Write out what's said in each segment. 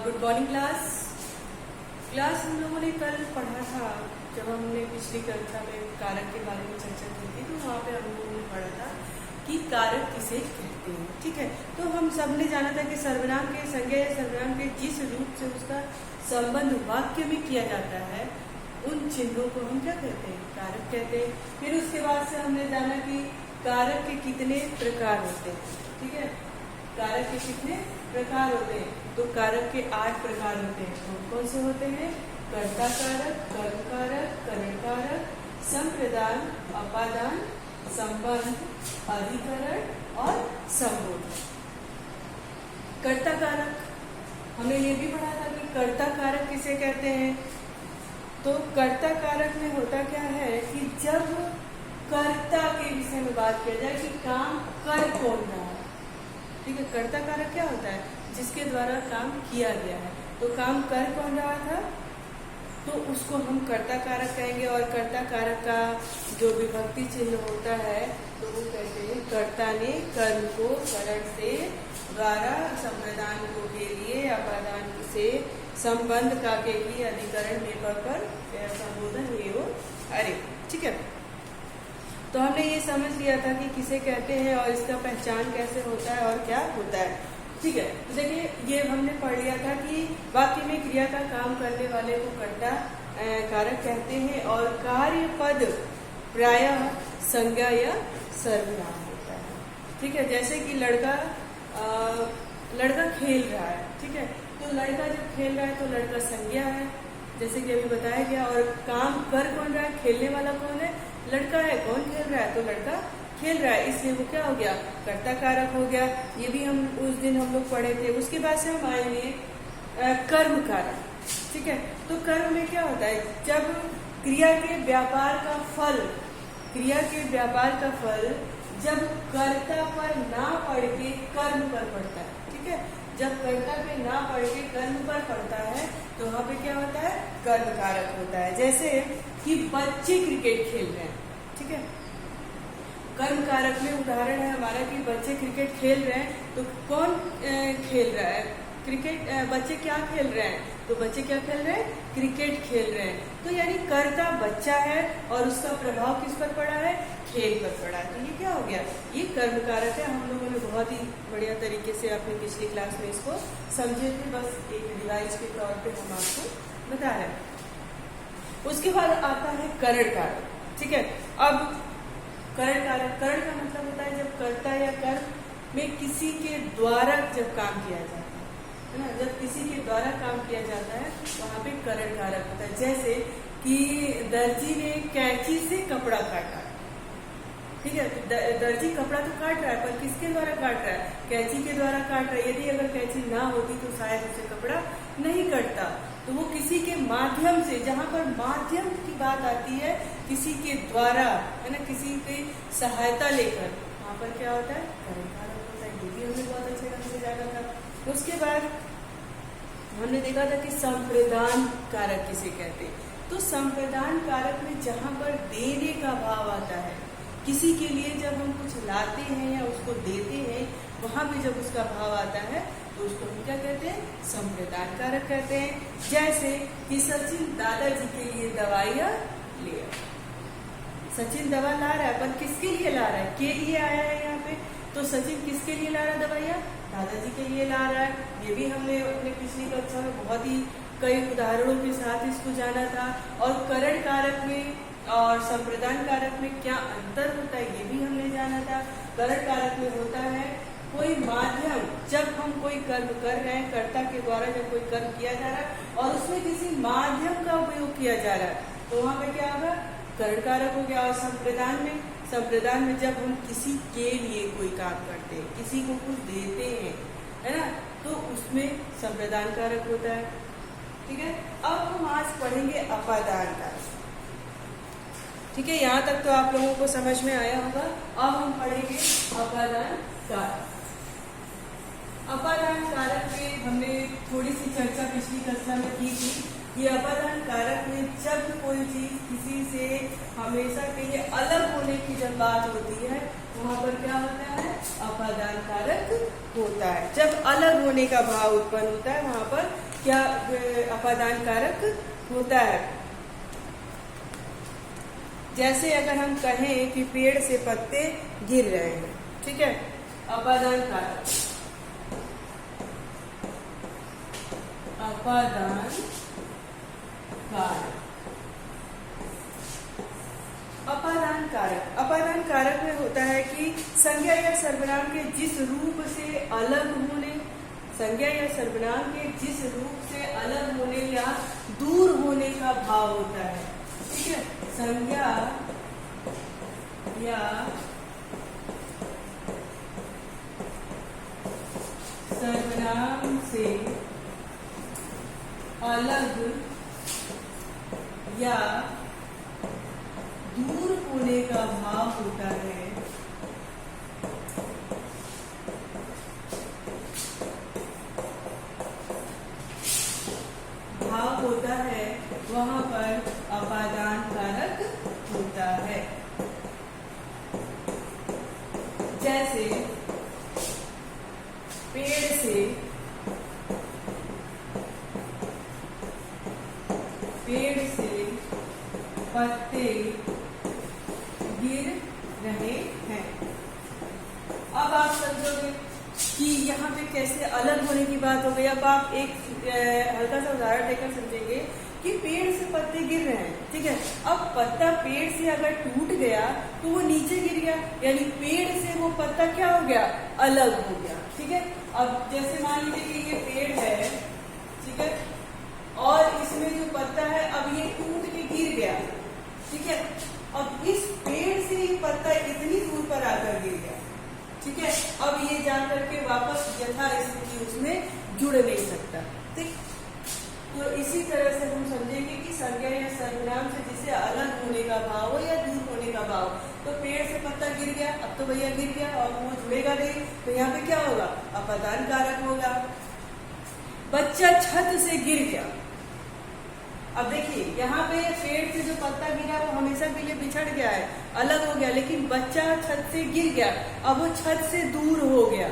Good morning class हम लोगों ने कल पढ़ा था। जब हमने पिछली कक्षा में कारक के बारे में चर्चा की थी तो वहाँ पे हम लोगों ने पढ़ा था कि कारक किसे कहते हैं। ठीक है, तो हम सब ने जाना था कि सर्वनाम के संज्ञा या सर्वनाम के जिस रूप से उसका संबंध वाक्य में किया जाता है उन चिन्हों को हम क्या कहते हैं, कारक कहते हैं। फिर उसके बाद से हमने जाना कि कारक के कितने प्रकार होते हैं। ठीक है, कारक के कितने प्रकार होते हैं, तो कारक के 8 प्रकार होते हैं। कौन कौन से होते हैं? कर्ता कारक, कर्म कारक, करण कारक, संप्रदान, अपादान, संबंध, अधिकरण और संबोधन। कर्ता कारक हमने ये भी पढ़ा था कि कर्ता कारक किसे कहते हैं। तो कर्ता कारक में होता क्या है कि जब कर्ता के विषय में बात किया जाए कि काम कर कौन रहा है। ठीक है, कर्ता कारक क्या होता है? जिसके द्वारा काम किया गया है। तो काम कर कौन रहा था, तो उसको हम कर्ता कारक कहेंगे। और कर्ता कारक का जो विभक्ति चिन्ह होता है तो वो कहते हैं कर्ता ने कर्म को करण से, द्वारा संप्रदान को के लिए, अपादान से, संबंध का के लिए, अधिकरण निर्भर पर, संबोधन एवं अरे। ठीक है, तो हमने ये समझ लिया था कि किसे कहते हैं और इसका पहचान कैसे होता है और क्या होता है। ठीक है, तो देखिए ये हमने पढ़ लिया था कि वाक्य में क्रिया का काम करने वाले को कर्ता कारक कहते हैं और कार्य पद प्रायः संज्ञा या सर्वनाम होता है। ठीक है, जैसे कि लड़का खेल रहा है। ठीक है, तो लड़का जब खेल रहा है तो लड़का संज्ञा है, जैसे कि अभी बताया गया। और काम कर कौन रहा है, खेलने वाला कौन है? लड़का है। कौन खेल रहा है? तो लड़का खेल रहा है, इसलिए वो क्या हो गया? कर्ता कारक हो गया। ये भी हम उस दिन हम लोग पढ़े थे। उसके बाद से हम आएंगे कर्म कारक। ठीक है, तो कर्म में क्या होता है? जब क्रिया के व्यापार का फल जब कर्ता पर ना पड़ के कर्म पर पड़ता है। ठीक है, जब कर्ता पे ना पड़ के कर्म पर पड़ता है तो वहाँ पे क्या होता है? कर्म कारक होता है। जैसे कि बच्चे क्रिकेट खेल रहे हैं। ठीक है, कर्म कारक में उदाहरण है हमारा कि बच्चे क्रिकेट खेल रहे हैं। तो कौन खेल रहा है क्रिकेट? बच्चे क्या खेल रहे हैं? तो बच्चे क्या खेल रहे हैं? क्रिकेट खेल रहे हैं। तो यानी कर्ता बच्चा है और उसका प्रभाव किस पर पड़ा है? खेल पर पड़ा है। तो ये क्या हो गया? ये कर्म कारक है। हम लोगों ने बहुत ही बढ़िया तरीके से अपनी पिछली क्लास में इसको समझे थे। बस एक डिवाइस के तौर पे हम आपको बता रहे हैं। उसके बाद आता है करण कारक। ठीक है, अब करण कारक, करण का मतलब होता है जब कर्ता या कर्म में किसी के द्वारा जब काम किया जाता है ना, जब किसी के द्वारा काम किया जाता है वहां पे करण कारक होता है। जैसे कि दर्जी ने कैंची से कपड़ा काटा। ठीक है, दर्जी कपड़ा तो काट रहा है पर किसके द्वारा काट रहा है? कैंची के द्वारा काट रहा है। यदि अगर कैंची ना होती तो शायद उसे कपड़ा नहीं कटता। तो वो किसी के माध्यम से, जहाँ पर माध्यम की बात आती है, किसी के द्वारा, है ना, किसी की सहायता लेकर, वहाँ पर क्या होता है? करण कारक होता है। ये भी हमने बहुत अच्छे ढंग से जाना था। उसके बाद हमने देखा था कि संप्रदान कारक किसे कहते हैं। तो संप्रदान कारक में जहाँ पर देने का भाव आता है, किसी के लिए जब हम कुछ लाते हैं या उसको देते हैं, वहां पे जब उसका भाव आता है तो उसको हम क्या कहते हैं? संप्रदान कारक कहते हैं। जैसे कि सचिन दादाजी के लिए दवाइयाँ ले आया। सचिन दवा ला रहा है पर किसके लिए ला रहा है? के लिए आया है यहाँ पे। तो सचिन किसके लिए ला रहा है दवाइयाँ? दादाजी के लिए ला रहा है। ये भी हमने अपने पिछली कक्षा में बहुत ही कई उदाहरणों के साथ इसको जाना था। और करण कारक में और संप्रदान कारक में क्या अंतर होता है ये भी हमने जाना था। करण कारक में होता है कोई माध्यम, जब हम कोई कर्म कर रहे हैं, कर्ता के द्वारा जब कोई कर्म किया जा रहा है और उसमें किसी माध्यम का उपयोग किया जा रहा है तो वहाँ पे क्या होगा? करण कारक हो गया। और संप्रदान में जब हम किसी के लिए कोई काम करते हैं, किसी को कुछ देते हैं, है ना, तो उसमें संप्रदान कारक होता है। ठीक है, अब हम आज पढ़ेंगे अपादान कारक। ठीक है, यहाँ तक तो आप लोगों को समझ में आया होगा। अब हम पढ़ेंगे अपादान कारक। अपादान कारक में हमने थोड़ी सी चर्चा पिछली कक्षा में की थी कि अपादान कारक में जब कोई चीज किसी से हमेशा के लिए अलग होने की जब बात होती है वहाँ पर क्या होता है? अपादान कारक होता है। जब अलग होने का भाव उत्पन्न होता है वहाँ पर क्या अपादान कारक होता है। जैसे अगर हम कहें कि पेड़ से पत्ते गिर रहे हैं, ठीक है, अपादान कारक, अपादान कारक, अपादान कारक, अपादान कारक में होता है कि संज्ञा या सर्वनाम के जिस रूप से अलग होने, संज्ञा या सर्वनाम के जिस रूप से अलग होने या दूर होने का भाव होता है, ठीक है। संज्ञा या सर्वनाम से अलग या दूर होने का भाव होता है, भाव होता है, वहां पर अपादान कारक होता है। जैसे पेड़ से पत्ते गिर रहे हैं। अब आप समझोगे कि यहाँ पे कैसे अलग होने की बात हो गई। अब आप एक हल्का सा उदाहरण देकर समझेंगे कि पेड़ से पत्ते गिर रहे हैं, ठीक है। अब पत्ता पेड़ से अगर टूट गया तो वो नीचे गिर गया, यानी पेड़ से वो पत्ता क्या हो गया, अलग हो गया, ठीक है। अब जैसे मान लीजिए कि ये पेड़ है, ठीक है, और इसमें जो पत्ता है अब ये टूट के गिर गया, ठीक है। अब इस पेड़ से ये पत्ता इतनी दूर पर आकर गिर गया, ठीक है। अब ये जाकर के वापस यथा स्थिति उसमें जुड़ नहीं सकता, ठीक। तो इसी तरह से हम समझेंगे कि संज्ञा या सर्वनाम से जिसे अलग होने का भाव हो या दूर होने का भाव, तो पेड़ से पत्ता गिर गया, अब तो भैया गिर गया और वो जुड़ेगा नहीं, तो यहाँ पे क्या होगा, अपादान कारक होगा। बच्चा छत से गिर गया, अब देखिए यहाँ पे पेड़ से जो पत्ता गिरा वो हमेशा के लिए बिछड़ गया है, अलग हो गया, लेकिन बच्चा छत से गिर गया, अब वो छत से दूर हो गया।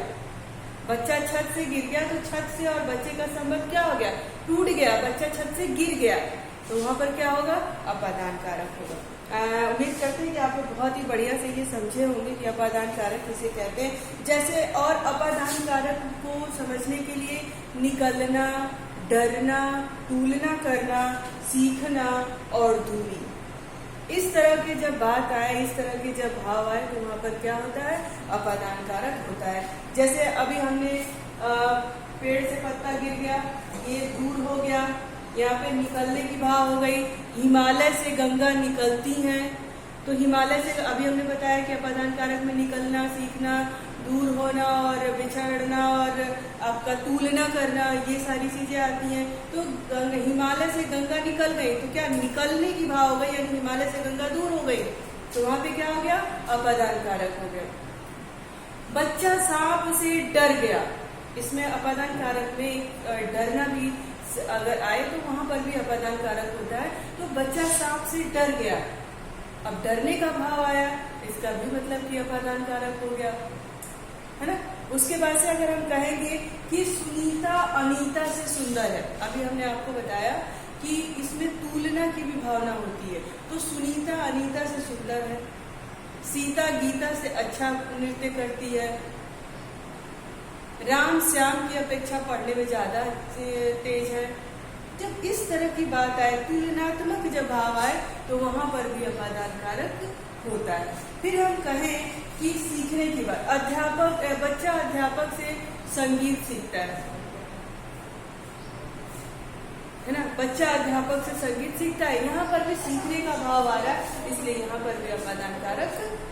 बच्चा छत से गिर गया तो छत से और बच्चे का संबंध क्या हो गया, टूट गया, बच्चा छत से गिर गया, तो वहां पर क्या होगा, अपादान कारक होगा। उम्मीद करते हैं कि आप लोग बहुत ही बढ़िया से ये समझे होंगे कि अपादान कारक किसे कहते हैं। जैसे और अपादान कारक को समझने के लिए निकलना, डरना, तुलना करना, सीखना और दूरी, इस तरह के जब बात आए, इस तरह के जब भाव आए तो वहां पर क्या होता है, अपादान कारक होता है। जैसे अभी हमने पेड़ से पत्ता गिर गया, ये दूर हो गया, यहाँ पे निकलने की भाव हो गई। हिमालय से गंगा निकलती हैं, तो हिमालय से अभी हमने बताया कि अपादान कारक में निकलना, सीखना, दूर होना और बिछड़ना और आपका तुलना करना, ये सारी चीजें आती हैं। तो हिमालय से गंगा निकल गई तो क्या निकलने की भाव हो गई, यानी हिमालय से गंगा दूर हो गई, तो वहां पे क्या हो गया, अपादान कारक हो गया। बच्चा सांप से डर गया, इसमें अपादान कारक में डरना भी अगर आए तो वहां पर भी अपादान कारक होता है। तो बच्चा सांप से डर गया, अब डरने का भाव आया, इसका भी मतलब कि अपादान कारक हो गया, है ना। उसके बाद से अगर हम कहेंगे कि सुनीता अनीता से सुंदर है, अभी हमने आपको बताया कि इसमें तुलना की भी भावना होती है, तो सुनीता अनीता से सुंदर है, सीता गीता से अच्छा नृत्य करती है, राम श्याम की अपेक्षा पढ़ने में ज्यादा तेज है। जब इस तरह की बात आए, तुलनात्मक जब भाव आए, तो वहां पर भी अपादान कारक होता है। फिर हम कहें कि सीखने की बात, बच्चा अध्यापक से संगीत सीखता है ना, बच्चा अध्यापक से संगीत सीखता है, यहाँ पर भी सीखने का भाव आ रहा है, इसलिए यहाँ पर भी अपादान कारक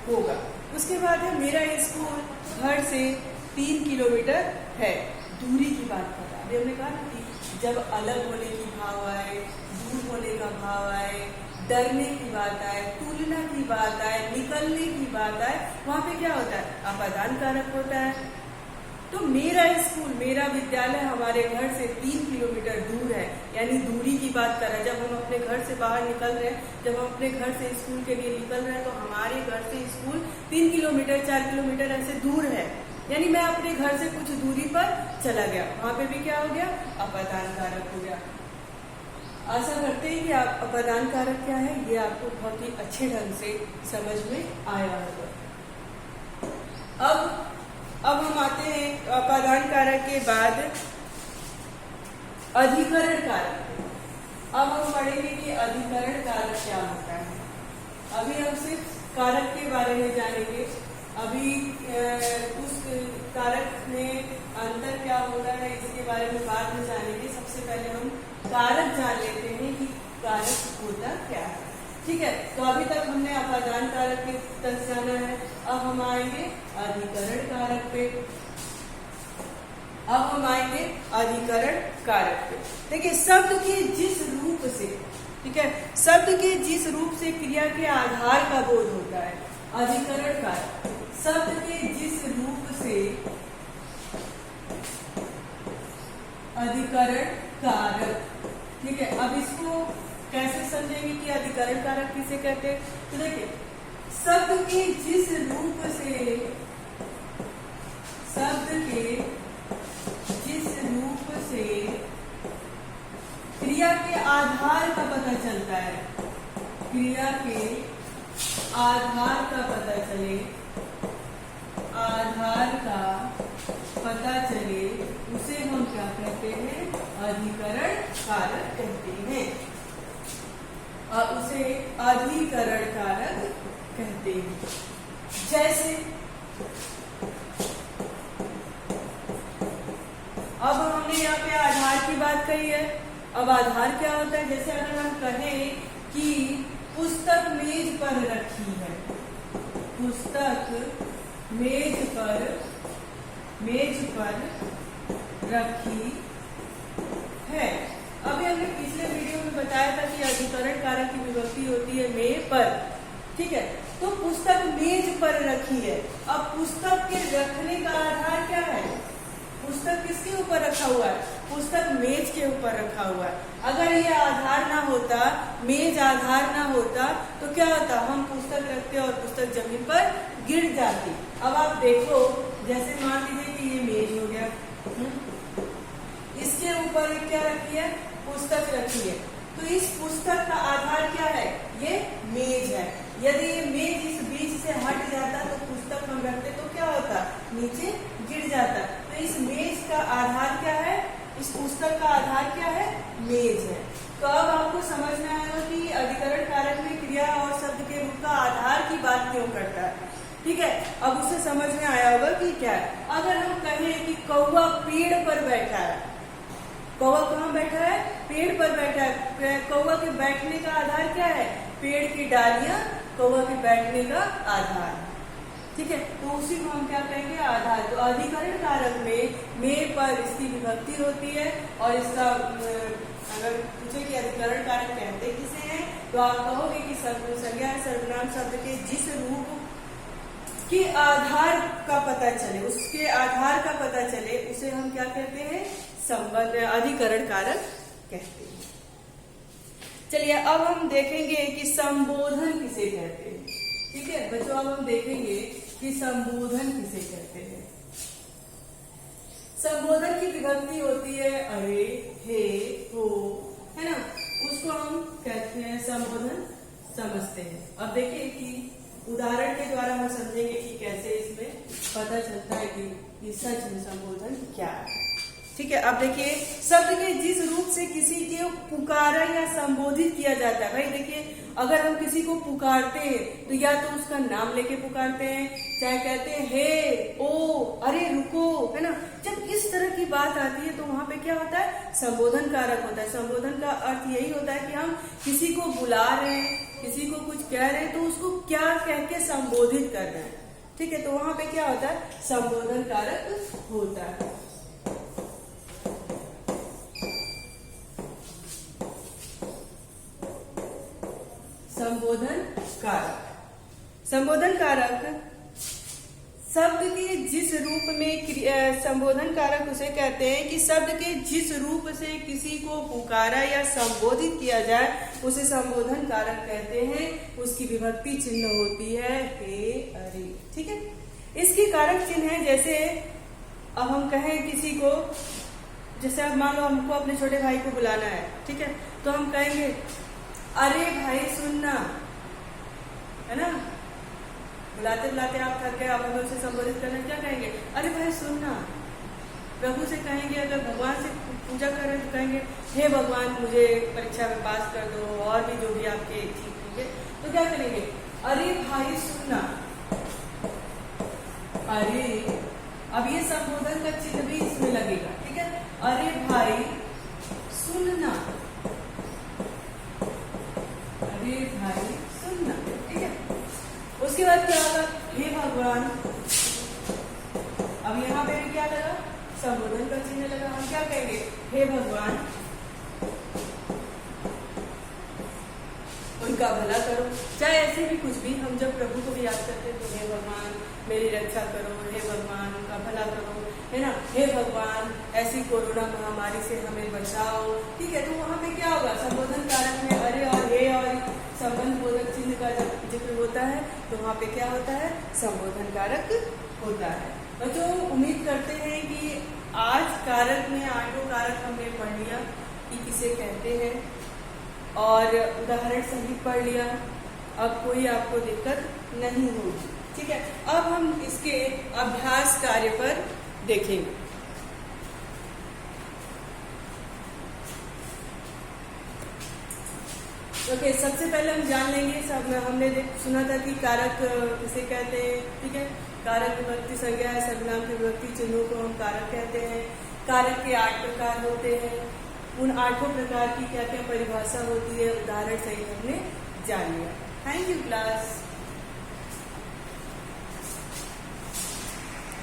होगा। उसके बाद है मेरा स्कूल घर से 3 किलोमीटर है, दूरी की बात कर रहा है। अभी हमने कहा ना कि जब अलग होने की भाव आए, दूर होने का भाव आए, डरने की बात आए, तुलना की बात आए, निकलने की बात आए, वहां पे क्या होता है, अपादान कारक होता है। तो मेरा स्कूल, मेरा विद्यालय हमारे घर से 3 किलोमीटर दूर है, यानी दूरी की बात कर रहा है। जब हम अपने घर से बाहर निकल रहे हैं, जब हम अपने घर से स्कूल के लिए निकल रहे हैं, तो हमारे घर से स्कूल 3 किलोमीटर 4 किलोमीटर ऐसे दूर है, यानी मैं अपने घर से कुछ दूरी पर चला गया, वहां पे भी क्या हो गया, अपादान कारक हो गया। आशा करते हैं कि आप अपादान कारक क्या है ये आपको बहुत ही अच्छे ढंग से समझ में आया होगा। अब हम आते हैं अपादान कारक के बाद अधिकरण कारक। अब हम पढ़ेंगे कि अधिकरण कारक क्या होता है। अभी हम सिर्फ कारक के बारे में जानेंगे, अभी उस कारक में अंतर क्या होता है इसके बारे में बाद में जानेंगे। सबसे पहले हम कारक जान लेते हैं कि कारक होता क्या है। ठीक है, तो अभी तक हमने अपादान कारक की तरफ जाना है, अब हम आएंगे अधिकरण कारक पे। अब हम आएंगे अधिकरण कारक पे। देखिए, शब्द के जिस रूप से, ठीक है, शब्द के जिस रूप से क्रिया के आधार का बोध होता है, अधिकरण कारक शब्द के जिस रूप से, अधिकरण कारक। ठीक है, अब इसको कैसे समझेंगे कि अधिकरण कारक किसे कहते हैं। तो देखिए, शब्द के जिस रूप से, शब्द के जिस रूप से क्रिया के आधार का पता चलता है, क्रिया के आधार का पता चले, आधार का पता चले, उसे हम क्या कहते हैं, अधिकरण कारक कहते हैं, और उसे अधिकरण कारक कहते हैं। जैसे अब हमने यहाँ पे आधार की बात कही है। अब आधार क्या होता है, जैसे अगर हम कहें कि पुस्तक मेज पर रखी है, पुस्तक मेज पर रखी है। अभी हमने पिछले वीडियो में बताया था कि अधिकरण कारक की विभक्ति होती है में पर। ठीक है, तो पुस्तक मेज पर रखी है। अब पुस्तक के रखने का आधार क्या है, पुस्तक किसके ऊपर रखा हुआ है, पुस्तक मेज के ऊपर रखा हुआ है। अगर ये आधार ना होता, मेज आधार ना होता, तो क्या होता, हम पुस्तक रखते और पुस्तक जमीन पर गिर जाती। अब आप देखो, जैसे मान लीजिए कि ये मेज हो गया, इसके ऊपर क्या रखी है, पुस्तक रखी है, तो इस पुस्तक का आधार क्या है, ये मेज है। यदि ये मेज इस बीच से हट जाता तो पुस्तक हम रखते तो क्या होता, नीचे गिर जाता। तो इस मेज का आधार क्या है, इस पुस्तक का आधार क्या है, मेज है। तो अब आपको समझ में आएगा कि अधिकरण कारक में क्रिया और शब्द के रूप का आधार की बात क्यों करता है। ठीक है, अब उसे समझ में आया होगा कि क्या है। अगर हम कहें कि कौवा पेड़ पर बैठा है, कौवा कहाँ बैठा है, पेड़ पर बैठा है। कौवा के बैठने का आधार क्या है, पेड़ की डालियां कौवा के बैठने का आधार। ठीक है, तो उसी को हम क्या कहेंगे, आधार। तो अधिकरण कारक में पर इसकी विभक्ति होती है, और इसका अगर पूछे कि अधिकरण कारक कहते किसे हैं, तो आप कहोगे कि संज्ञा सर्वनाम शब्द के जिस रूप के आधार का पता चले, उसके आधार का पता चले, उसे हम क्या कहते हैं, संबंध अधिकरण कारक कहते हैं। चलिए, अब हम देखेंगे कि संबोधन किसे कहते हैं। ठीक है बच्चों, अब हम देखेंगे कि संबोधन किसे कहते हैं। संबोधन की विभक्ति होती है अरे, हे, हो, है ना, उसको हम कहते हैं संबोधन समझते हैं। अब देखिए कि उदाहरण के द्वारा हम समझेंगे कि कैसे इसमें पता चलता है कि सच में संबोधन क्या है। ठीक है, अब देखिए, शब्द के जिस रूप से किसी को पुकारा या संबोधित किया जाता है। भाई देखिए, अगर हम किसी को पुकारते हैं तो या तो उसका नाम लेके पुकारते हैं, चाहे कहते हैं हे, ओ, अरे रुको, है ना। जब इस तरह की बात आती है तो वहां पे क्या होता है, संबोधन कारक होता है। संबोधन का अर्थ यही होता है कि हम किसी को बुला रहे हैं, किसी को कुछ कह रहे हैं, तो उसको क्या कह के संबोधित कर रहे हैं। ठीक है, तो वहां पे क्या होता है, संबोधन कारक होता है। संबोधन कारक, संबोधन कारक शब्द के जिस रूप में, संबोधन कारक उसे कहते हैं कि शब्द के जिस रूप से किसी को पुकारा या संबोधित किया जाए उसे संबोधन कारक कहते हैं। उसकी विभक्ति चिन्ह होती है हे, अरे। ठीक है, इसकी कारक चिन्ह है, जैसे अब हम कहें किसी को, जैसे अब मान लो हमको अपने छोटे भाई को बुलाना है, ठीक है, तो हम कहेंगे अरे भाई सुनना, है ना। बुलाते बुलाते आप थक गए, आप हमें उसे संबोधित करना, क्या कहेंगे, अरे भाई सुनना। प्रभु से कहेंगे, अगर भगवान से पूजा कर रहे हैं तो कहेंगे हे भगवान मुझे परीक्षा में पास कर दो, और भी जो भी आपके ठीक होंगे, तो क्या करेंगे, अरे भाई सुनना। अरे, अब ये संबोधन का चिन्ह भी इसमें लगेगा, ठीक है, अरे भाई सुनना, अरे भाई सुनना, ठीक है। उसके बाद क्या होगा, हे भगवान। अब यहाँ पे भी क्या लगा, संबोधन का चिन्ह लगा। हम क्या कहेंगे, हे भगवान उनका भला करो। चाहे ऐसे भी कुछ भी, हम जब प्रभु को भी याद करते हैं तो हे भगवान मेरी रक्षा करो, हे भगवान उनका भला करो, है ना, हे भगवान ऐसी कोरोना महामारी से हमें बचाओ, ठीक है। तो वहां पे क्या होगा, संबोधन कारक में अरे और हे और संबंध बोधक चिन्ह का जब जिक्र होता है तो वहां पे क्या होता है, संबोधन कारक होता है। बच्चों उम्मीद करते हैं कि आज कारक में 8 कारक हमने पढ़ लिया कि किसे कहते हैं, और उदाहरण सहित पढ़ लिया। अब कोई आपको दिक्कत नहीं होगी, ठीक है। अब हम इसके अभ्यास कार्य पर देखेंगे। ओके, सबसे पहले हम जान लेंगे, सब हमने सुना था कि कारक किसे कहते हैं, ठीक है। कारक विभक्ति संज्ञा है, सर्वनाम के विभक्ति चिन्हों को हम कारक कहते हैं। कारक के 8 प्रकार होते हैं, उन 8 प्रकार की क्या क्या परिभाषा होती है, उदाहरण सहित हमने जान लिया। Thank you class.